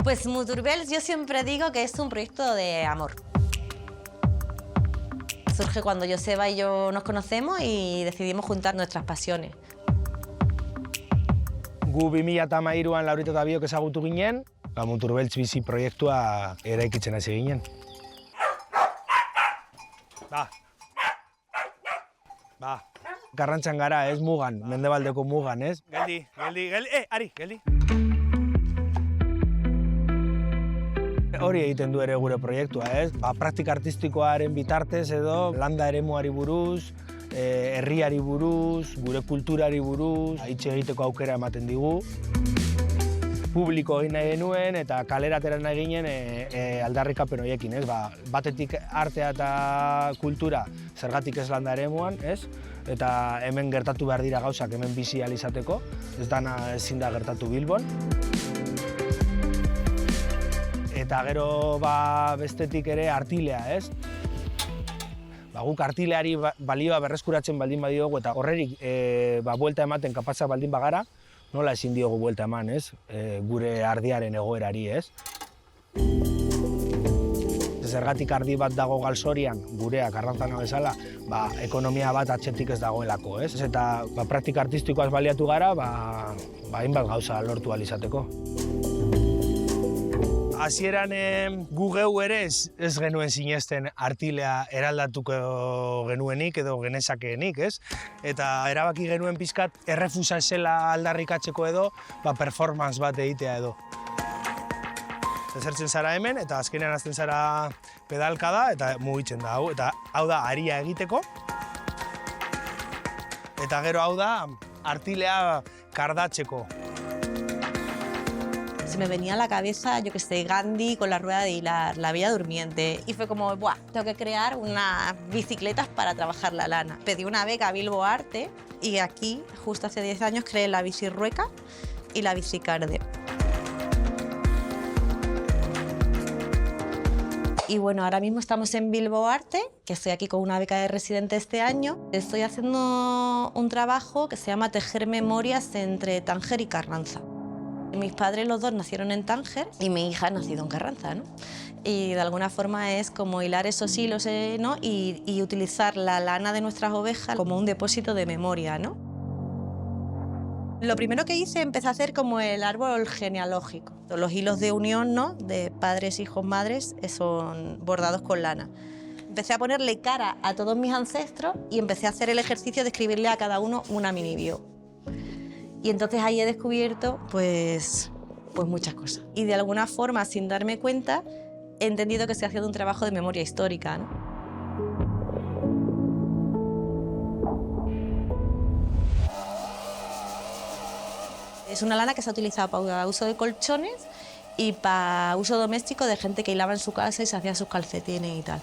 Pues Muturbels yo siempre digo que es un proyecto de amor. Surge cuando Joseba y yo nos conocemos y decidimos juntar nuestras pasiones. Gu 2013an Laurita eta biok ezagutu ginen, Muturbels bizi proiektua eraikitzen hasi ginen. Karrantzan gara, ez mugan, mendebaldeko mugan, ez? Geldi, Ari, geldi. Hori egiten du ere gure proiektua, ez? Praktika artistikoaren bitartez edo landa eremuari buruz, herriari buruz, gure kulturari buruz, hitz egiteko aukera ematen digu. Publiko egin nahi genuen eta kalera atera nahi ginen aldarrikapen horiekin, ez? Batetik artea eta kultura zergatik ez landa eremuan, ez? Eta hemen gertatu behar dira gauzak hemen bizi ahal izateko, ez dana ezin da gertatu Bilbon. Eta gero bestetik ere artilea, ez? Guk artileari balioa berreskuratzen baldin badiogu eta horrerik buelta ematen kapazak baldin bagara, nola ezin diogu buelta eman, ez? Gure ardiaren egoerari, ez? Zergatik ardi bat dago Galzorian, gurea, Karrantzana bezala, ekonomia bat atzetik ez dagoelako, ez? Eta praktika artistikoaz baliatu gara, hainbat gauza lortu ahal izateko. Hasieran gu geu ere ez genuen sinesten artilea eraldatuko genuenik edo genezakeenik, ez? Eta erabaki genuen pixkat errefusa zela aldarrikatzeko edo, performance bat egitea edo. Zertzen zara hemen eta azkenean hasten zara pedalkada eta mugitzen da hau. Eta hau da aria egiteko. Eta gero hau da artilea kardatzeko. Se me venía a la cabeza, yo que sé, Gandhi con la rueda de hilar, la Bella Durmiente. Y fue como, ¡buah! Tengo que crear unas bicicletas para trabajar la lana. Pedí una beca a Bilbo Arte y aquí, justo hace 10 años, creé la bici rueca y la bicicarde. Y bueno, ahora mismo estamos en Bilbo Arte, que estoy aquí con una beca de residente este año. Estoy haciendo un trabajo que se llama Tejer memorias entre Tánger y Carranza. Mis padres los dos nacieron en Tánger y mi hija ha nacido en Carranza, ¿no? Y de alguna forma es como hilar esos hilos, ¿no? y utilizar la lana de nuestras ovejas como un depósito de memoria, ¿no? Lo primero que hice, empecé a hacer como el árbol genealógico. Los hilos de unión, ¿no? De padres, hijos, madres, son bordados con lana. Empecé a ponerle cara a todos mis ancestros y empecé a hacer el ejercicio de escribirle a cada uno una mini bio. Y entonces ahí he descubierto, pues muchas cosas. Y de alguna forma, sin darme cuenta, he entendido que estoy haciendo un trabajo de memoria histórica, ¿no? Es una lana que se ha utilizado para uso de colchones y para uso doméstico de gente que hilaba en su casa y se hacía sus calcetines y tal.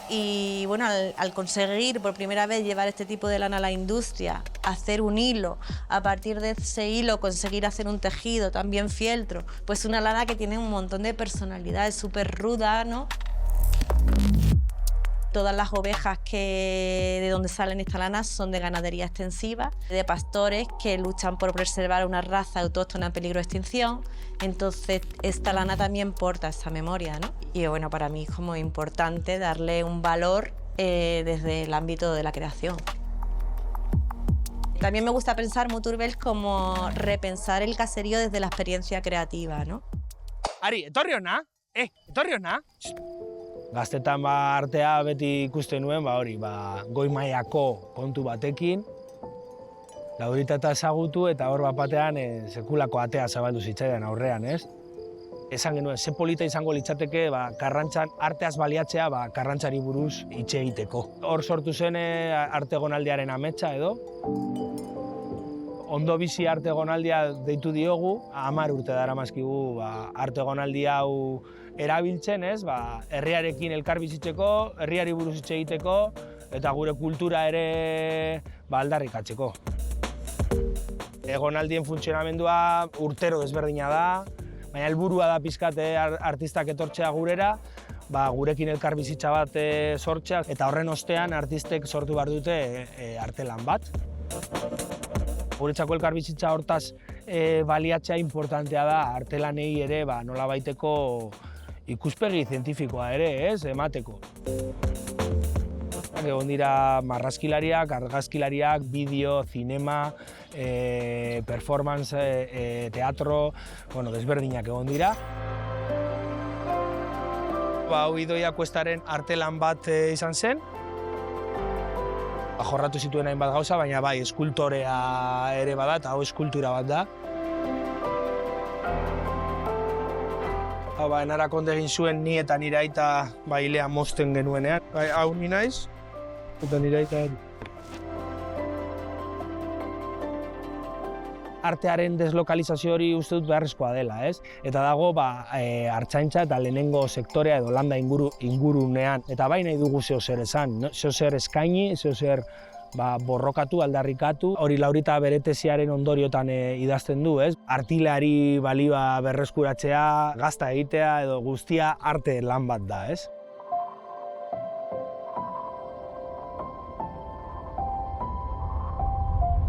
Y bueno, al conseguir por primera vez llevar este tipo de lana a la industria, hacer un hilo, a partir de ese hilo conseguir hacer un tejido, también fieltro, pues una lana que tiene un montón de personalidad, es súper ruda, ¿no? Todas las ovejas de donde salen esta lana son de ganadería extensiva, de pastores que luchan por preservar una raza autóctona en peligro de extinción. Entonces, esta lana también porta esa memoria, ¿no? Y bueno, para mí es como importante darle un valor desde el ámbito de la creación. También me gusta pensar Muturbels como repensar el caserío desde la experiencia creativa, ¿no? Ari, etorri hona? Etorri hona? Gaztetan artea beti ikusten nuen, goi mailako kontu batekin, Laurita eta ezagutu eta hor batean sekulako atea zabaldu zitzaidan aurrean, ez? Esan genuen, ze polita izango litzateke Karrantzan arteaz baliatzea Karrantzari buruz hitz egiteko. Hor sortu zen arte egonaldiaren ametsa edo. Ondo bizi arte egonaldia deitu diogu, 10 urte daramazkigu arte egonaldi hau erabiltzen, ez? Herriarekin elkar bizitzeko, herriari buruz hitz egiteko eta gure kultura ere aldarrikatzeko. Egonaldien funtzionamendua urtero desberdina da, baina helburua da pixkat artistak etortzea gurera, gurekin elkar bizitza bat sortzea, eta horren ostean artistek sortu behar dute artelan bat. Guretzako elkarbizitza hortaz baliatzea importantea da, artelanei ere nolabaiteko ikuspegi zientifikoa ere, emateko. Egon dira marrazkilariak, argazkilariak, bideo, zinema, performance, teatro, desberdinak egon dira. Hau Idoia Kuestaren artelan bat izan zen. Jorratu zituen hainbat gauza, baina bai, eskultorea ere bada, eta hau eskultura bat da. Enarak onde egin zuen ni eta nire aita ilea mozten genuenean. Hau ni naiz, eta nire aita artearen deslokalizazio hori uste dut beharrezkoa dela, ez? Eta dago artzaintza eta lehenengo sektorea edo landa ingurunean. Eta bai nahi dugu zeozer esan, zeozer eskaini, zeozer borrokatu, aldarrikatu. Hori Laurita bere tesiaren ondoriotan idazten du, ez? Artilari balioa berreskuratzea, gazta egitea edo guztia arte lan bat da, ez?